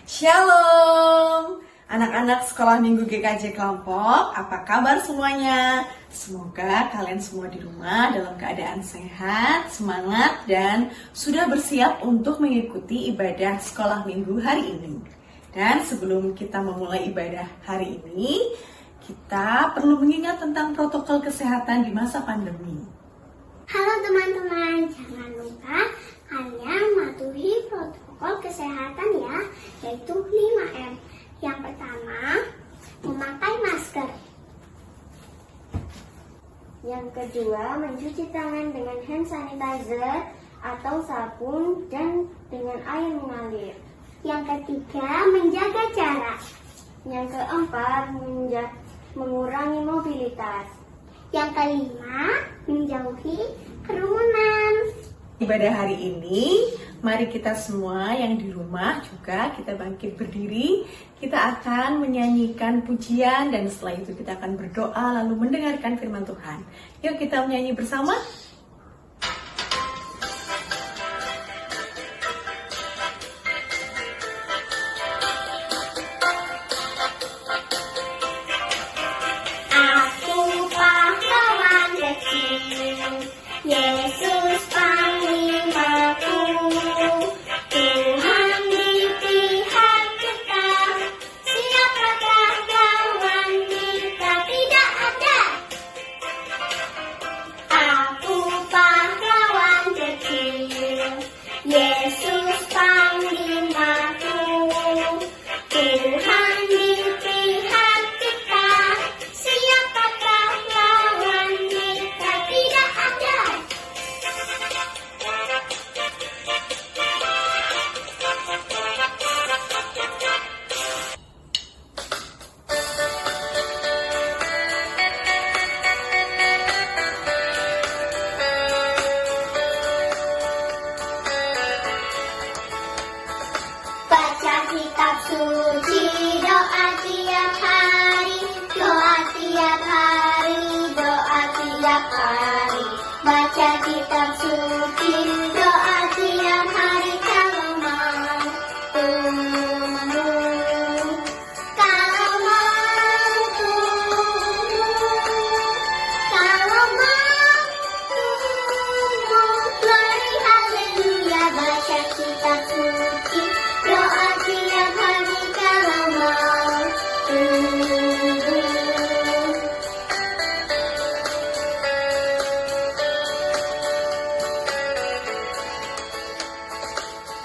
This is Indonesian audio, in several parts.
Shalom, anak-anak sekolah minggu GKJ Kelompok, apa kabar semuanya? Semoga kalian semua di rumah dalam keadaan sehat, semangat, dan sudah bersiap untuk mengikuti ibadah sekolah minggu hari ini. Dan sebelum kita memulai ibadah hari ini, kita perlu mengingat tentang protokol kesehatan di masa pandemi. Halo teman-teman, jangan lupa kalian mematuhi protokol kesehatan ya, yaitu 5M. Yang pertama, memakai masker. Yang kedua, mencuci tangan dengan hand sanitizer atau sabun dan dengan air mengalir. Yang ketiga, menjaga jarak. Yang keempat, mengurangi mobilitas. Yang kelima, menjauhi kerumunan. Ibadah hari ini, mari kita semua yang di rumah juga kita bangkit berdiri. Kita akan menyanyikan pujian dan setelah itu kita akan berdoa lalu mendengarkan firman Tuhan. Yuk kita menyanyi bersama. Yesus panglamaku, Tuhan di pihak kita, siapakah lawan kita? Tidak ada. Aku pahlawan kecil, Yesus panglamaku, Tuhan di pihak kita, siapakah lawan kita? Tidak ada. Baca kitab suci, doa tiap hari, doa tiap hari, doa tiap hari. Baca kitab suci, doa tiap hari kalau mampu. Kalau mampu, kalau mampu, glory haleluya. Baca kitab suci, doa tiap hari kalau mampu.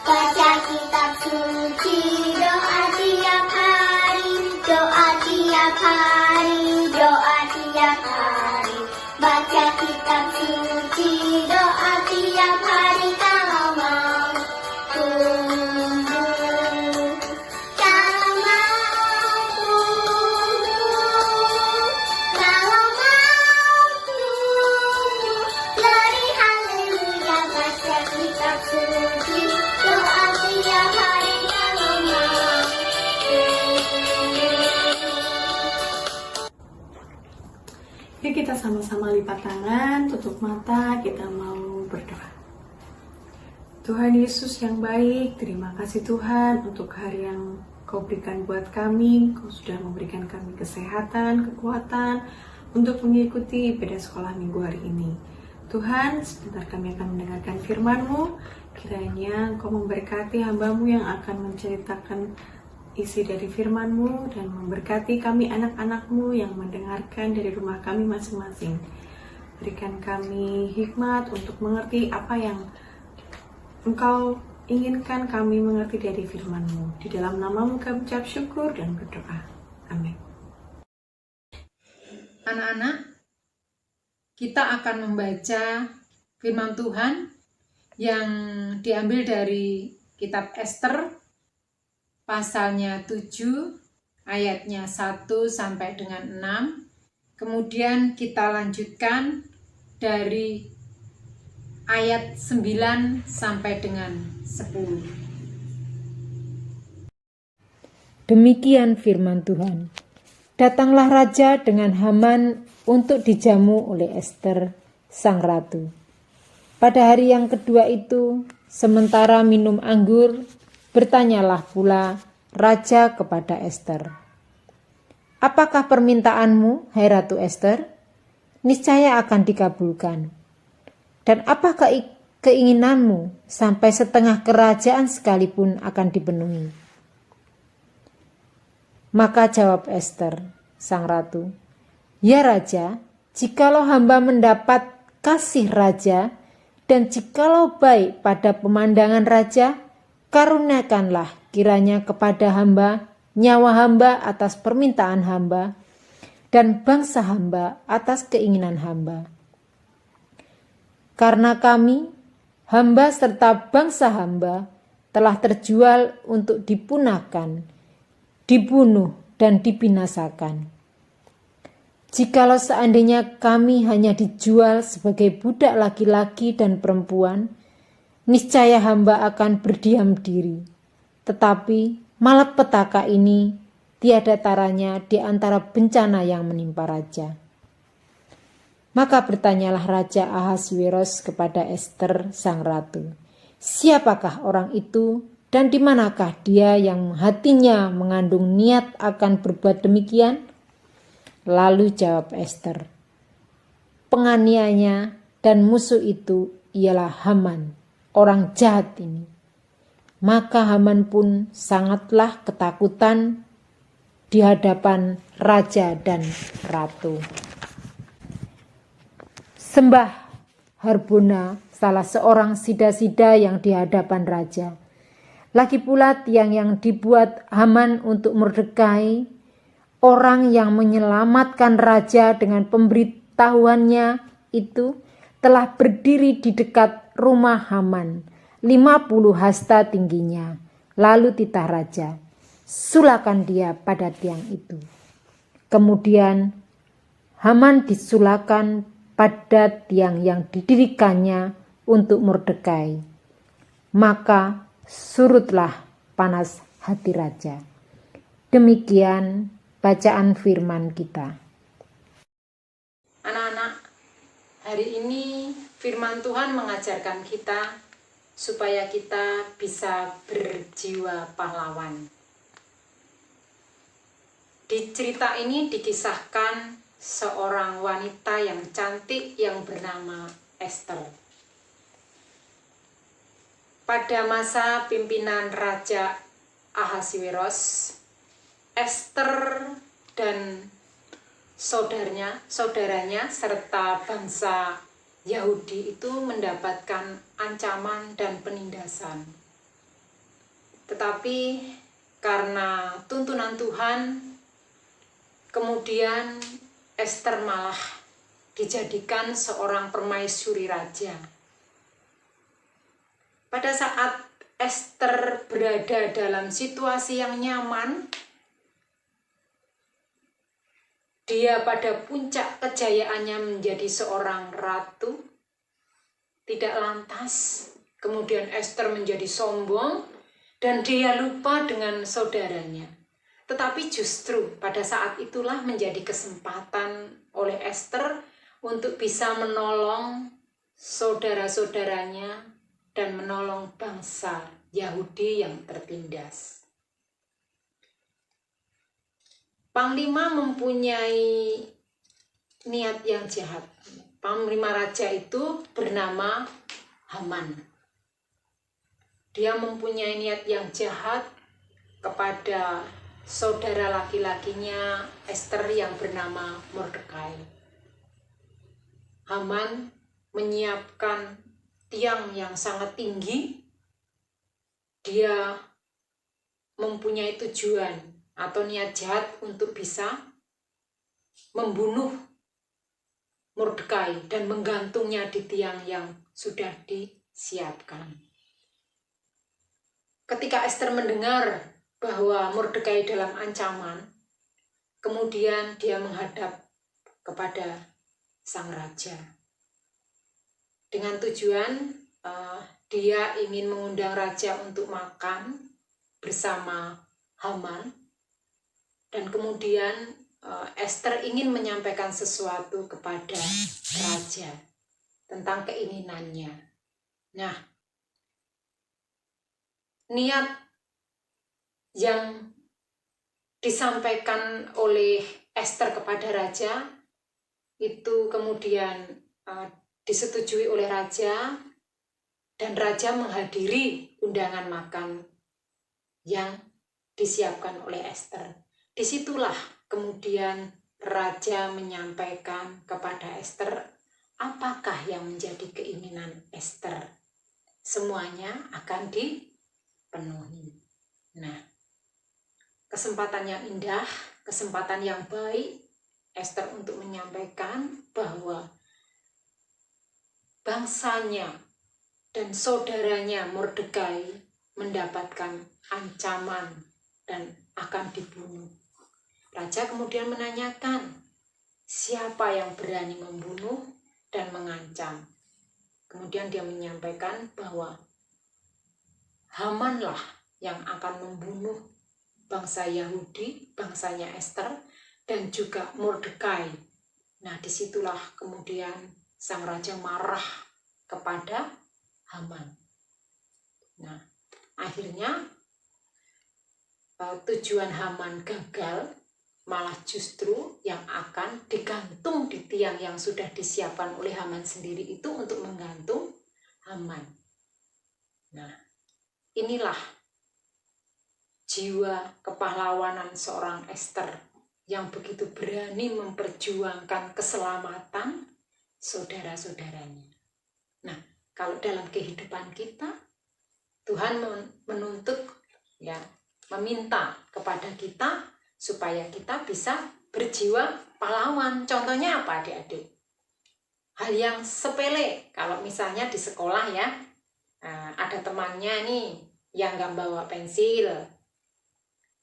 Baca kitab suci, doa tiap hari, doa tiap hari, doa tiap hari. Baca kitab suci, doa tiap hari kalau mampu. Kalau mampu, kalau mampu, glory haleluya. Baca kitab suci, doa tiap hari kalau mampu. Yuk kita sama-sama lipat tangan, tutup mata, kita mau berdoa. Tuhan Yesus yang baik, terima kasih Tuhan untuk hari yang Kau berikan buat kami. Kau sudah memberikan kami kesehatan, kekuatan untuk mengikuti ibadah sekolah minggu hari ini. Tuhan, sebentar kami akan mendengarkan firman-Mu. Kiranya Kau memberkati hamba-Mu yang akan menceritakan isi dari firman-Mu dan memberkati kami anak-anak-Mu yang mendengarkan dari rumah kami masing-masing. Berikan kami hikmat untuk mengerti apa yang Engkau inginkan kami mengerti dari firman-Mu. Di dalam nama-Mu kami ucap syukur dan berdoa. Amin. Anak-anak, kita akan membaca firman Tuhan yang diambil dari kitab Ester, pasalnya 7, ayatnya 1 sampai dengan 6. Kemudian kita lanjutkan dari ayat 9 sampai dengan 10. Demikian firman Tuhan. Datanglah raja dengan Haman untuk dijamu oleh Ester, sang ratu. Pada hari yang kedua itu, sementara minum anggur, bertanyalah pula raja kepada Ester, "Apakah permintaanmu, hai Ratu Ester? Niscaya akan dikabulkan. Dan apakah keinginanmu sampai setengah kerajaan sekalipun akan dipenuhi?" Maka jawab Ester, sang ratu, "Ya Raja, jikalau hamba mendapat kasih raja, dan jikalau baik pada pemandangan raja, karuniakanlah kiranya kepada hamba nyawa hamba atas permintaan hamba, dan bangsa hamba atas keinginan hamba. Karena kami, hamba serta bangsa hamba, telah terjual untuk dipunahkan, dibunuh, dan dibinasakan. Jikalau seandainya kami hanya dijual sebagai budak laki-laki dan perempuan, niscaya hamba akan berdiam diri. Tetapi malapetaka ini tiada taranya di antara bencana yang menimpa raja." Maka bertanyalah Raja Ahasweros kepada Ester sang ratu, "Siapakah orang itu dan di manakah dia yang hatinya mengandung niat akan berbuat demikian?" Lalu jawab Ester, "Penganiayanya dan musuh itu ialah Haman, orang jahat ini." Maka Haman pun sangatlah ketakutan di hadapan raja dan ratu. Sembah Harbona, salah seorang sida-sida yang di hadapan raja. Lagi pula tiang yang dibuat Haman untuk Mordekai, orang yang menyelamatkan raja dengan pemberitahuannya itu, telah berdiri di dekat rumah Haman, 50 hasta tingginya. Lalu titah raja, "Sulakan dia pada tiang itu." Kemudian Haman disulakan pada tiang yang didirikannya untuk Mordekai. Maka surutlah panas hati raja. Demikian bacaan firman kita. Anak-anak, hari ini firman Tuhan mengajarkan kita supaya kita bisa berjiwa pahlawan. Di cerita ini dikisahkan seorang wanita yang cantik yang bernama Ester. Pada masa pimpinan Raja Ahasweros, Ester dan saudaranya serta bangsa Yahudi itu mendapatkan ancaman dan penindasan. Tetapi karena tuntunan Tuhan, kemudian Ester malah dijadikan seorang permaisuri raja. Pada saat Ester berada dalam situasi yang nyaman, dia pada puncak kejayaannya menjadi seorang ratu, tidak lantas kemudian Ester menjadi sombong dan dia lupa dengan saudaranya. Tetapi justru pada saat itulah menjadi kesempatan oleh Ester untuk bisa menolong saudara-saudaranya dan menolong bangsa Yahudi yang tertindas. Panglima mempunyai niat yang jahat. Panglima raja itu bernama Haman. Dia mempunyai niat yang jahat kepada saudara laki-lakinya Ester yang bernama Mordekai. Haman menyiapkan tiang yang sangat tinggi. Dia mempunyai tujuan atau niat jahat untuk bisa membunuh Mordekai dan menggantungnya di tiang yang sudah disiapkan. Ketika Ester mendengar bahwa Mordekai dalam ancaman, kemudian dia menghadap kepada sang raja dengan tujuan dia ingin mengundang raja untuk makan bersama Haman. Dan kemudian Ester ingin menyampaikan sesuatu kepada raja tentang keinginannya. Nah, niat yang disampaikan oleh Ester kepada raja, itu kemudian disetujui oleh raja, dan raja menghadiri undangan makan yang disiapkan oleh Ester. Disitulah kemudian raja menyampaikan kepada Ester apakah yang menjadi keinginan Ester. Semuanya akan dipenuhi. Nah, kesempatan yang indah, kesempatan yang baik Ester untuk menyampaikan bahwa bangsanya dan saudaranya Mordekai mendapatkan ancaman dan akan dibunuh. Raja kemudian menanyakan, siapa yang berani membunuh dan mengancam? Kemudian dia menyampaikan bahwa Hamanlah yang akan membunuh bangsa Yahudi, bangsanya Ester, dan juga Mordekai. Nah, disitulah kemudian sang raja marah kepada Haman. Nah, akhirnya tujuan Haman gagal, malah justru yang akan digantung di tiang yang sudah disiapkan oleh Haman sendiri itu untuk menggantung Haman. Nah, inilah jiwa kepahlawanan seorang Ester yang begitu berani memperjuangkan keselamatan saudara-saudaranya. Nah, kalau dalam kehidupan kita, Tuhan menuntut, ya, meminta kepada kita supaya kita bisa berjiwa pahlawan. Contohnya apa, adik-adik? Hal yang sepele, kalau misalnya di sekolah ya, ada temannya nih yang nggak bawa pensil,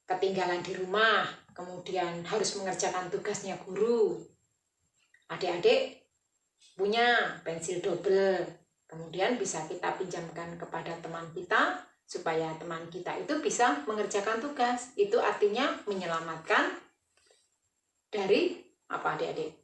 ketinggalan di rumah, kemudian harus mengerjakan tugasnya guru. Adik-adik punya pensil double, kemudian bisa kita pinjamkan kepada teman kita supaya teman kita itu bisa mengerjakan tugas. Itu artinya menyelamatkan dari apa, adik-adik?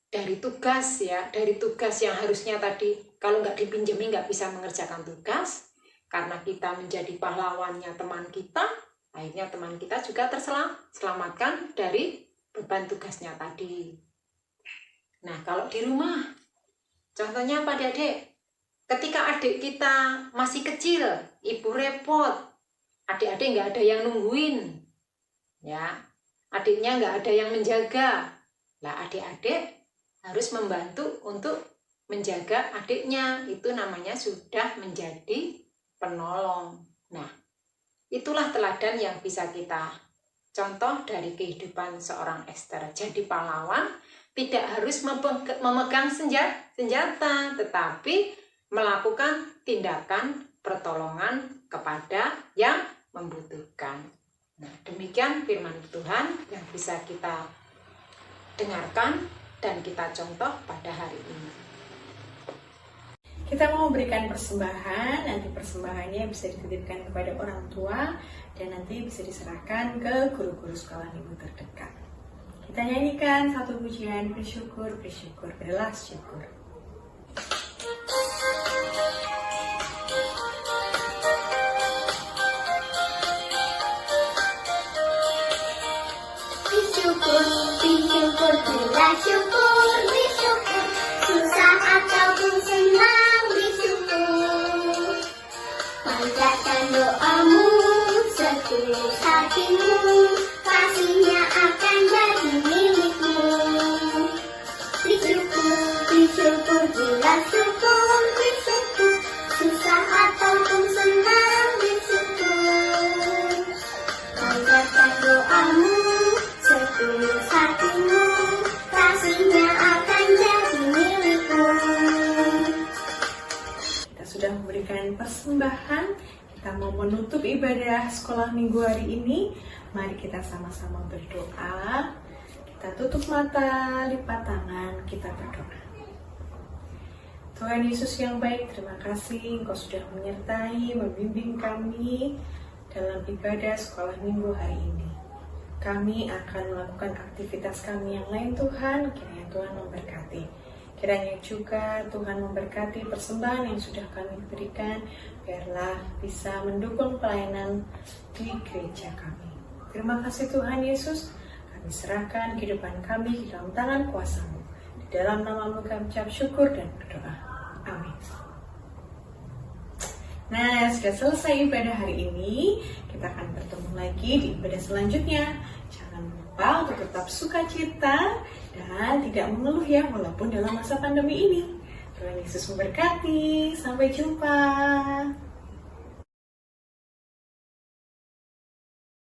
Dari tugas, ya, dari tugas yang harusnya tadi kalau nggak dipinjemi nggak bisa mengerjakan tugas. Karena kita menjadi pahlawannya teman kita, akhirnya teman kita juga terselamatkan dari beban tugasnya tadi. Nah, kalau di rumah, contohnya apa, adik-adik? Ketika adik kita masih kecil, ibu repot, adik-adik nggak ada yang nungguin, ya, adiknya nggak ada yang menjaga. Lah, adik-adik harus membantu untuk menjaga adiknya. Itu namanya sudah menjadi penolong. Nah, itulah teladan yang bisa kita contoh dari kehidupan seorang Ester. Jadi pahlawan tidak harus memegang senjata, tetapi melakukan tindakan pertolongan kepada yang membutuhkan. Nah, demikian firman Tuhan yang bisa kita dengarkan dan kita contoh pada hari ini. Kita mau memberikan persembahan, nanti persembahannya bisa dititipkan kepada orang tua dan nanti bisa diserahkan ke guru-guru sekolah minggu terdekat. Kita nyanyikan satu pujian, bersyukur, bersyukur, berilah syukur. Bersyukur, berilah syukur, bersyukur, susah ataupun senang bersyukur. Panjatkan doamu, setulus hatimu, kasihnya akan jadi milikmu. Bersyukur, bersyukur, berilah syukur, bersyukur, susah ataupun senang bersyukur. Panjatkan doamu, setulus hatimu, kasihnya akan jadi milikmu. Kita sudah memberikan persembahan, kita mau menutup ibadah sekolah minggu hari ini. Mari kita sama-sama berdoa. Kita tutup mata, lipat tangan, kita berdoa. Tuhan Yesus yang baik, terima kasih Engkau sudah menyertai, membimbing kami dalam ibadah sekolah minggu hari ini. Kami akan melakukan aktivitas kami yang lain, Tuhan. Kiranya Tuhan memberkati. Kiranya juga Tuhan memberkati persembahan yang sudah kami berikan, biarlah bisa mendukung pelayanan di gereja kami. Terima kasih Tuhan Yesus, kami serahkan kehidupan kami ke dalam tangan kuasa-Mu. Di dalam nama-Mu kami ucap syukur dan berdoa. Amin. Nah, sudah selesai ibadah hari ini. Kita akan bertemu lagi di ibadah selanjutnya. Jangan lupa untuk tetap sukacita dan tidak mengeluh ya, walaupun dalam masa pandemi ini. Tuhan Yesus memberkati. Sampai jumpa.